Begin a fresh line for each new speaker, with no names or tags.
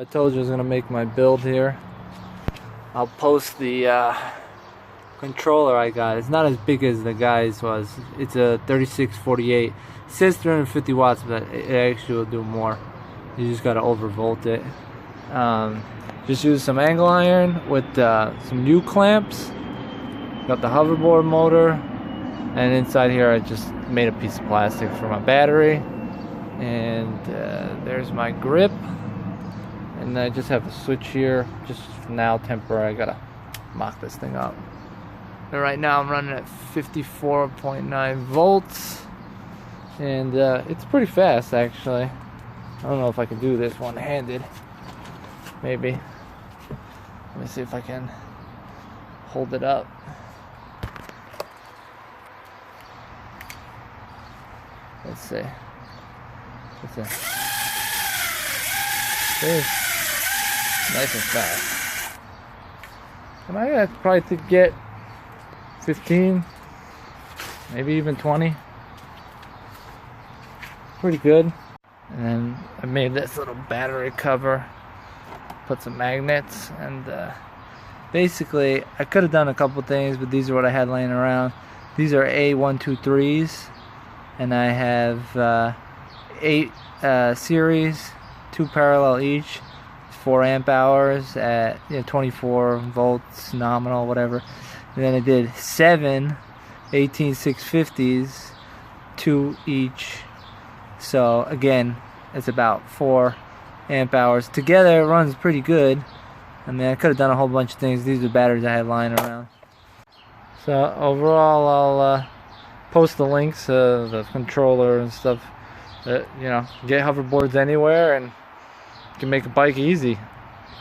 I told you I was going to make my build here. I'll post the controller I got. It's not as big as the guy's was. It's a 3648. It says 350 watts, but it actually will do more. You just got to overvolt it. Just use some angle iron with some U clamps. Got the hoverboard motor. And inside here I just made a piece of plastic for my battery. And there's my grip. And I just have a switch here, just now temporary. I gotta mock this thing up. And right now I'm running at 54.9 volts, and it's pretty fast actually. I don't know if I can do this one-handed. Maybe. Let me see if I can hold it up. Let's see. Nice and fast. And I got probably to get 15, maybe even 20. Pretty good. And then I made this little battery cover, put some magnets, and basically I could have done a couple things, but these are what I had laying around. These are A123s, and I have 8 series, 2 parallel each. 4 amp hours at 24 volts nominal, whatever. And then I did 7 18650s, 2 each. So again, it's about 4 amp hours together. It runs pretty good. I mean, I could have done a whole bunch of things. These are batteries I had lying around. So overall, I'll post the links of the controller and stuff. Get hoverboards anywhere, and you can make a bike easy.